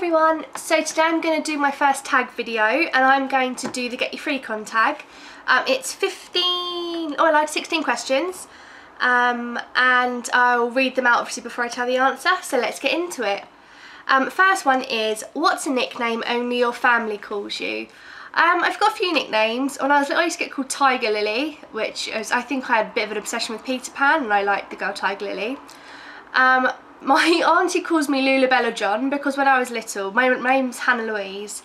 everyone, so today I'm going to do my first tag video and I'm going to do the Get Your Free Con tag. It's 16 questions and I'll read them out obviously before I tell the answer, so let's get into it. First one is, what's a nickname only your family calls you? I've got a few nicknames. When I was little I used to get called Tiger Lily, which is, I think I had a bit of an obsession with Peter Pan and I liked the girl Tiger Lily. My auntie calls me Lullabella John because when I was little, my name's Hannah Louise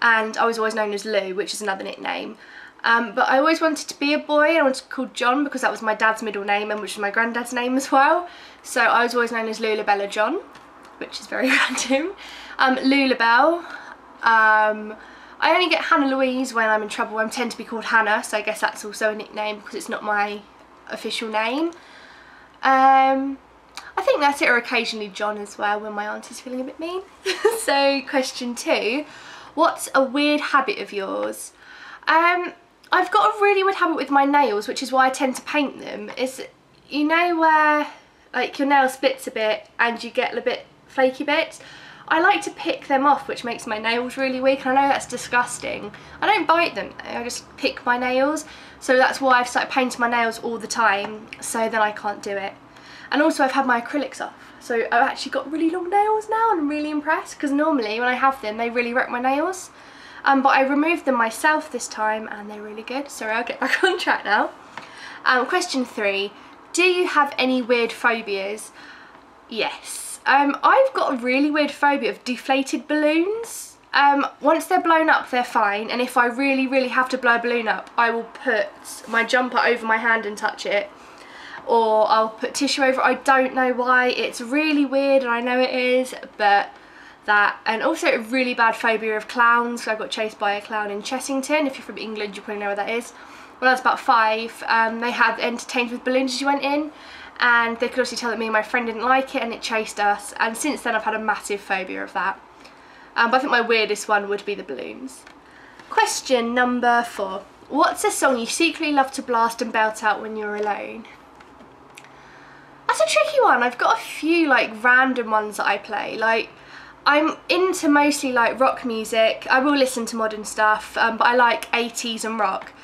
and I was always known as Lou, which is another nickname. But I always wanted to be a boy. I wanted to be called John because that was my dad's middle name and which is my granddad's name as well. So I was always known as Lullabella John, which is very random. Lullabelle. I only get Hannah Louise when I'm in trouble. I tend to be called Hannah, so I guess that's also a nickname because it's not my official name. I think that's it, or occasionally John as well when my auntie's feeling a bit mean. So question 2, what's a weird habit of yours? I've got a really weird habit with my nails, which is why I tend to paint them. Is, you know where like your nail splits a bit and you get a bit flaky bits? I like to pick them off, which makes my nails really weak, and I know that's disgusting. I don't bite them, I just pick my nails, so that's why I've started painting my nails all the time, so then I can't do it. And also I've had my acrylics off, so I've actually got really long nails now and I'm really impressed, because normally when I have them they really wreck my nails. But I removed them myself this time and they're really good. Sorry, I'll get back on track now. Question 3, do you have any weird phobias? Yes. I've got a really weird phobia of deflated balloons. Once they're blown up they're fine, and if I really have to blow a balloon up I will put my jumper over my hand and touch it. Or I'll put tissue over it. I don't know why, it's really weird and I know it is, but that, and also a really bad phobia of clowns. I got chased by a clown in Chessington. If you're from England you probably know where that is. When I was about 5, they had entertained with balloons as you went in, and they could also tell that me and my friend didn't like it and it chased us, and since then I've had a massive phobia of that. But I think my weirdest one would be the balloons. Question number 4, what's a song you secretly love to blast and belt out when you're alone? That's a tricky one. I've got a few like random ones that I play. Like, I'm into mostly like rock music. I will listen to modern stuff, but I like 80s and rock.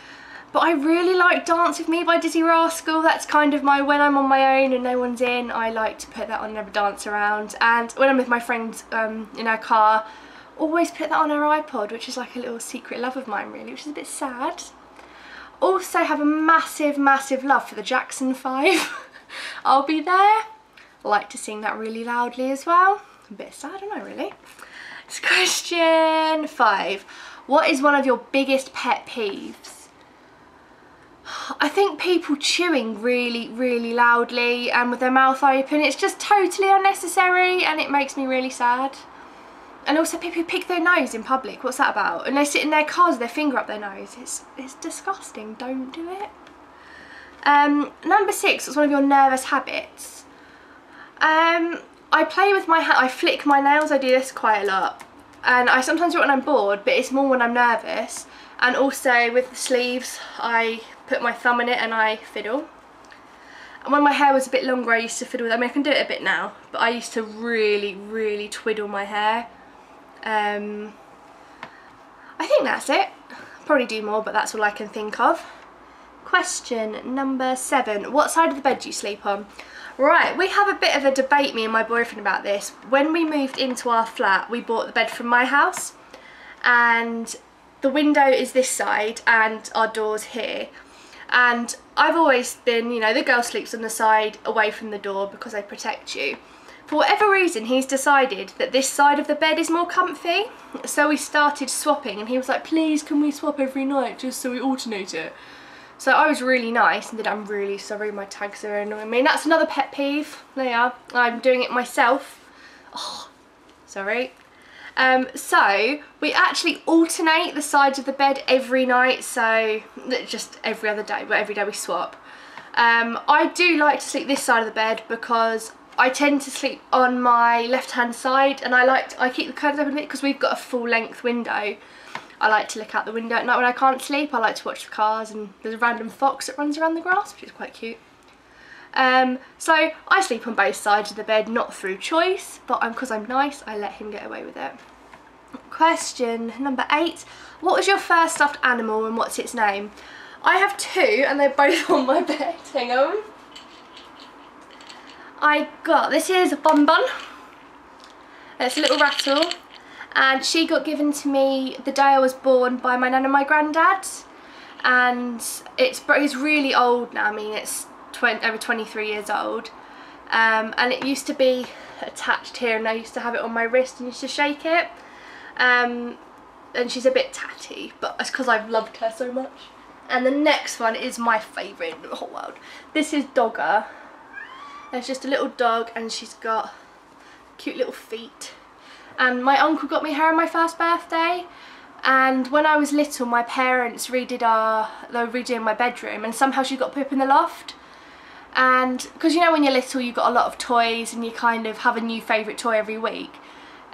But I really like Dance With Me by Dizzy Rascal. That's kind of my, when I'm on my own and no one's in, I like to put that on and have a dance around. And when I'm with my friends in our car, always put that on our iPod, which is like a little secret love of mine really, which is a bit sad. Also have a massive love for the Jackson 5. I'll Be There. I like to sing that really loudly as well. A bit sad, am I really? It's question 5. What is one of your biggest pet peeves? I think people chewing really loudly and with their mouth open. It's just totally unnecessary and it makes me really sad. And also people who pick their nose in public. What's that about? And they sit in their cars with their finger up their nose. It's disgusting. Don't do it. Number 6, what's one of your nervous habits? I play with my I flick my nails. I do this quite a lot, and I sometimes do it when I'm bored, but it's more when I'm nervous. And also with the sleeves I put my thumb in it and I fiddle. And when my hair was a bit longer I used to fiddle with it. I mean I can do it a bit now, but I used to really twiddle my hair. I think that's it. Probably do more, but that's all I can think of. Question number 7, what side of the bed do you sleep on? Right, we have a bit of a debate, me and my boyfriend, about this. When we moved into our flat, we bought the bed from my house, and the window is this side and our door's here. And I've always been, you know, the girl sleeps on the side away from the door because they protect you. For whatever reason, he's decided that this side of the bed is more comfy, so we started swapping, and he was like, please can we swap every night just so we alternate it? So I was really nice and then I'm really sorry, my tags are annoying me. And that's another pet peeve. They are. I'm doing it myself. Oh, sorry. So we actually alternate the sides of the bed every night. So just every other day, but every day we swap. I do like to sleep this side of the bed because I tend to sleep on my left hand side, and I keep the curtains open a bit because we've got a full length window. I like to look out the window at night when I can't sleep. I like to watch the cars, and there's a random fox that runs around the grass, which is quite cute. So I sleep on both sides of the bed, not through choice, but because I'm nice, I let him get away with it. Question number 8. What was your first stuffed animal and what's its name? I have 2 and they're both on my bed. Hang on. This is Bun Bun. It's a little rattle, and she got given to me the day I was born by my nan and my granddad, and it's really old now. I mean, it's over 23 years old, and it used to be attached here, and I used to have it on my wrist and used to shake it, and she's a bit tatty, but it's because I've loved her so much. And the next one is my favourite in the whole world. This is Dogger. It's just a little dog and she's got cute little feet. And my uncle got me her on my first birthday, and when I was little my parents they were redoing my bedroom, and somehow she got put up in the loft. And because you know when you're little you've got a lot of toys and you kind of have a new favourite toy every week,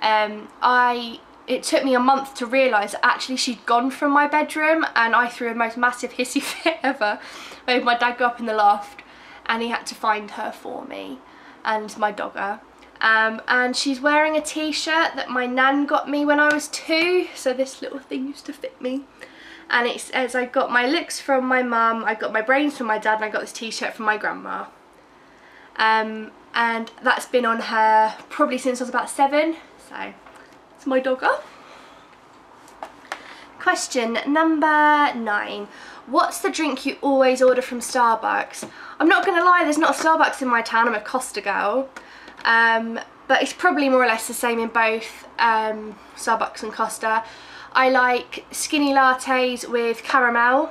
it took me a month to realise that actually she'd gone from my bedroom, and I threw a most massive hissy fit ever. Made my dad go up in the loft and he had to find her for me and my Dogger. And she's wearing a t-shirt that my nan got me when I was 2, so this little thing used to fit me. And it says I got my looks from my mum, I got my brains from my dad, and I got this t-shirt from my grandma. And that's been on her probably since I was about 7, so it's my Dogger. Question number 9. What's the drink you always order from Starbucks? I'm not going to lie, there's not a Starbucks in my town, I'm a Costa girl. But it's probably more or less the same in both Starbucks and Costa. I like skinny lattes with caramel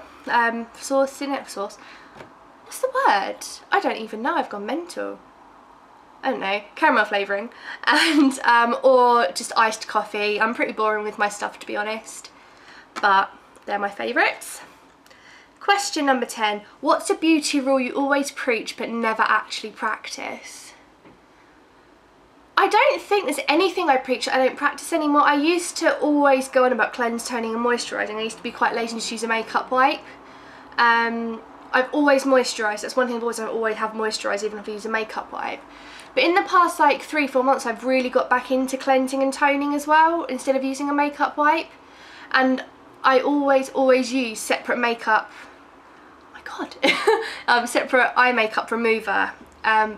sauce in it. Sauce. What's the word? I don't even know, I've gone mental. I don't know, caramel flavouring. And or just iced coffee. I'm pretty boring with my stuff, to be honest, but they're my favourites. Question number 10. What's a beauty rule you always preach but never actually practice? I don't think there's anything I preach that I don't practice anymore. I used to always go on about cleanse, toning and moisturising. I used to be quite lazy and just use a makeup wipe. I've always moisturised. That's one thing I've always have moisturised even if I use a makeup wipe. But in the past like 3-4 months I've really got back into cleansing and toning as well instead of using a makeup wipe. And I always use separate makeup, separate eye makeup remover,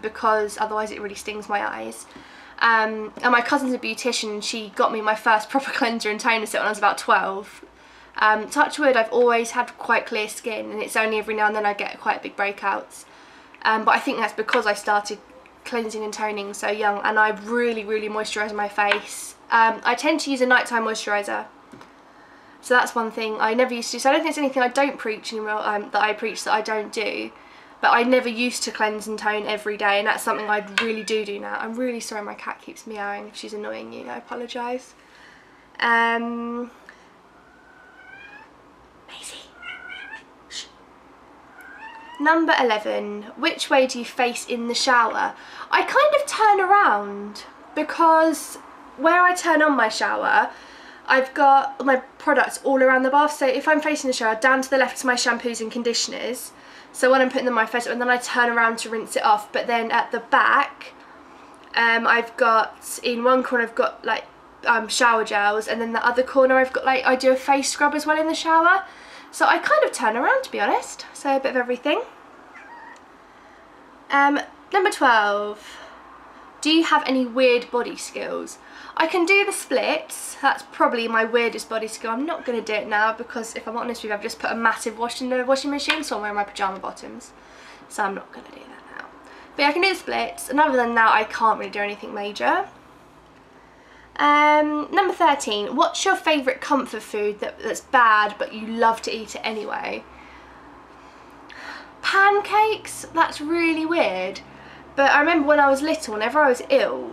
because otherwise it really stings my eyes. And my cousin's a beautician and she got me my first proper cleanser and toner set when I was about 12. Touch wood, I've always had quite clear skin, and it's only every now and then I get quite big breakouts. But I think that's because I started cleansing and toning so young, and I really moisturise my face. I tend to use a nighttime moisturiser. So that's one thing I never used to do. So I don't think there's anything I don't preach anymore that I preach that I don't do. But I never used to cleanse and tone every day, and that's something I really do now. I'm really sorry my cat keeps meowing. If she's annoying you, I apologise. Maisie. Shh. Number 11. Which way do you face in the shower? I kind of turn around, because where I turn on my shower, I've got my products all around the bath. So if I'm facing the shower, down to the left is my shampoos and conditioners. So when I'm putting them on my face, and then I turn around to rinse it off. But then at the back, I've got, in one corner I've got like shower gels, and then the other corner I've got like, I do a face scrub as well in the shower. So I kind of turn around, to be honest. So a bit of everything. Number 12. Do you have any weird body skills? I can do the splits. That's probably my weirdest body skill. I'm not going to do it now because, if I'm honest with you, I've just put a massive wash in the washing machine, so I'm wearing my pyjama bottoms. So I'm not going to do that now. But yeah, I can do the splits, and other than that I can't really do anything major. Number 13. What's your favourite comfort food that's bad but you love to eat it anyway? Pancakes? That's really weird. But I remember when I was little, whenever I was ill,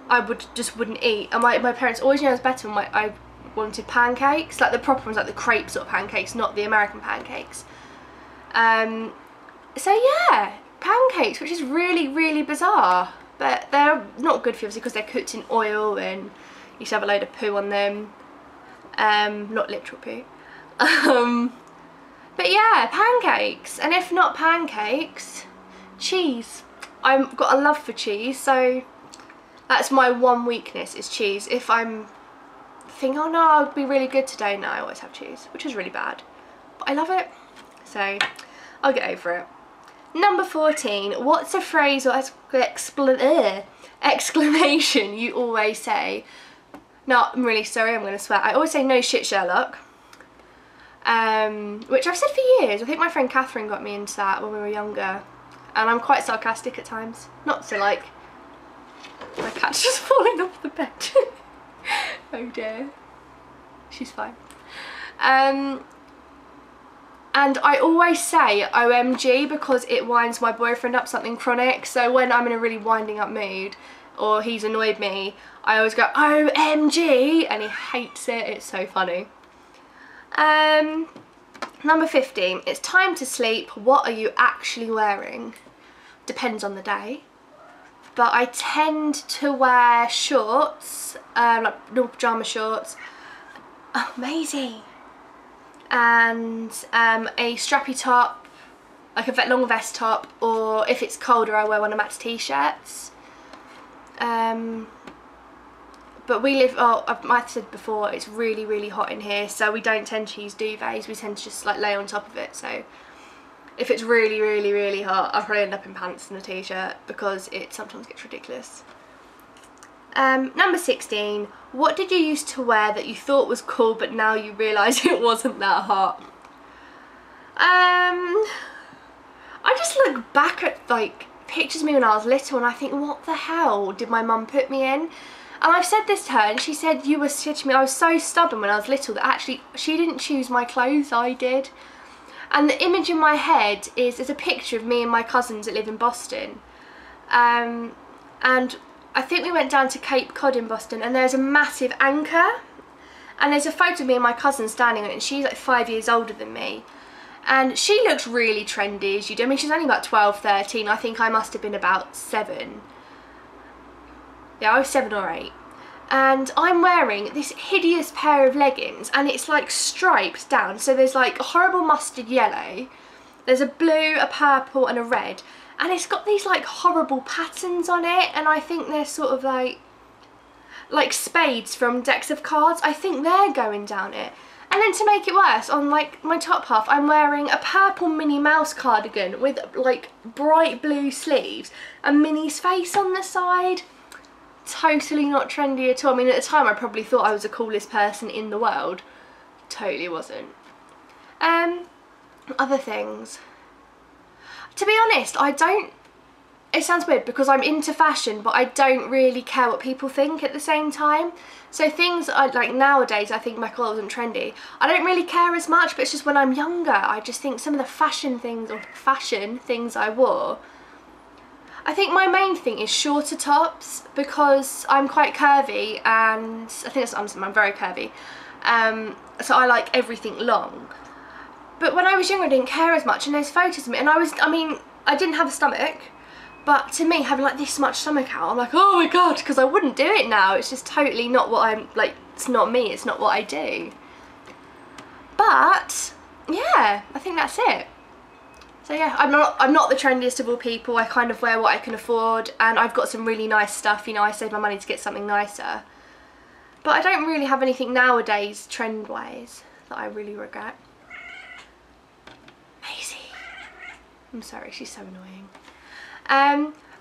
I wouldn't eat, and my parents always knew I was better when I wanted pancakes, like the proper ones, like the crepe sort of pancakes, not the American pancakes. So yeah, pancakes, which is really bizarre, but they're not good for you obviously because they're cooked in oil and you used to have a load of poo on them, not literal poo. But yeah, pancakes. And if not pancakes, cheese. I've got a love for cheese, so that's my one weakness, is cheese. If I'm thinking, oh no, I'll be really good today, no, I always have cheese, which is really bad. But I love it, so I'll get over it. Number 14, what's a phrase or exclamation you always say? No, I'm really sorry, I'm going to swear. I always say no shit Sherlock. Which I've said for years. I think my friend Catherine got me into that when we were younger. And I'm quite sarcastic at times. Not to like, my cat's just falling off the bed. Oh dear. She's fine. And I always say OMG because it winds my boyfriend up, something chronic. So when I'm in a really winding up mood or he's annoyed me, I always go OMG and he hates it. It's so funny. Number 15, it's time to sleep. What are you actually wearing? Depends on the day. But I tend to wear shorts, like normal pyjama shorts. Oh, Maisie. And a strappy top, like a long vest top, or if it's colder I wear one of Matt's t-shirts. But we live, I've said before, it's really, really hot in here, so we don't tend to use duvets, we tend to just like lay on top of it. So if it's really, really, really hot, I'll probably end up in pants and a t-shirt because it sometimes gets ridiculous. Number 16, what did you used to wear that you thought was cool but now you realise it wasn't that hot? I just look back at like pictures of me when I was little and I think, what the hell did my mum put me in? And I've said this to her and she said, said to me, I was so stubborn when I was little that actually she didn't choose my clothes, I did. And the image in my head is, there's a picture of me and my cousins that live in Boston. And I think we went down to Cape Cod in Boston and there's a massive anchor. And there's a photo of me and my cousin standing on it and she's like 5 years older than me. And she looks really trendy, as you do. I mean, she's only about 12, 13. I think I must have been about 7. Yeah, I was 7 or 8. And I'm wearing this hideous pair of leggings and it's like striped down. So there's like a horrible mustard yellow, there's a blue, a purple and a red. And it's got these like horrible patterns on it and I think they're sort of like spades from decks of cards. I think they're going down it. And then to make it worse, on like my top half, I'm wearing a purple Minnie Mouse cardigan with like bright blue sleeves and Minnie's face on the side. Totally not trendy at all. I mean, at the time I probably thought I was the coolest person in the world. Totally wasn't. Other things. To be honest, I don't, it sounds weird because I'm into fashion, but I don't really care what people think at the same time. So things like nowadays, I think my clothes aren't trendy. I don't really care as much, but it's just when I'm younger, I just think some of the fashion things I wore. I think my main thing is shorter tops because I'm quite curvy and I think that's what I'm very curvy. So I like everything long. But when I was younger I didn't care as much and there's photos of me and I mean, I didn't have a stomach, but to me having like this much stomach out, I'm like, oh my god, because I wouldn't do it now. It's just totally not what I'm, like, it's not me, it's not what I do. But yeah, I think that's it. So yeah, I'm not the trendiest of all people. I kind of wear what I can afford and I've got some really nice stuff, you know, I save my money to get something nicer. But I don't really have anything nowadays trend-wise that I really regret. Maisie. I'm sorry, she's so annoying.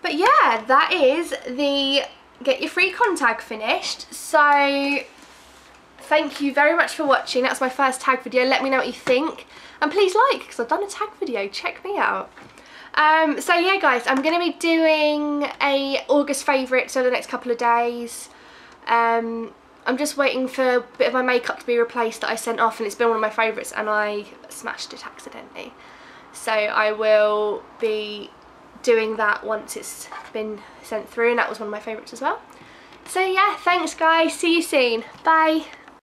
But yeah, that is the Get Your Free Con tag finished. So thank you very much for watching. That's my first tag video. Let me know what you think. And please like, because I've done a tag video. Check me out. So yeah guys, I'm going to be doing a August favourites over the next couple of days. I'm just waiting for a bit of my makeup to be replaced that I sent off and it's been one of my favourites and I smashed it accidentally. So I will be doing that once it's been sent through and that was one of my favourites as well. So yeah, thanks guys, see you soon, bye.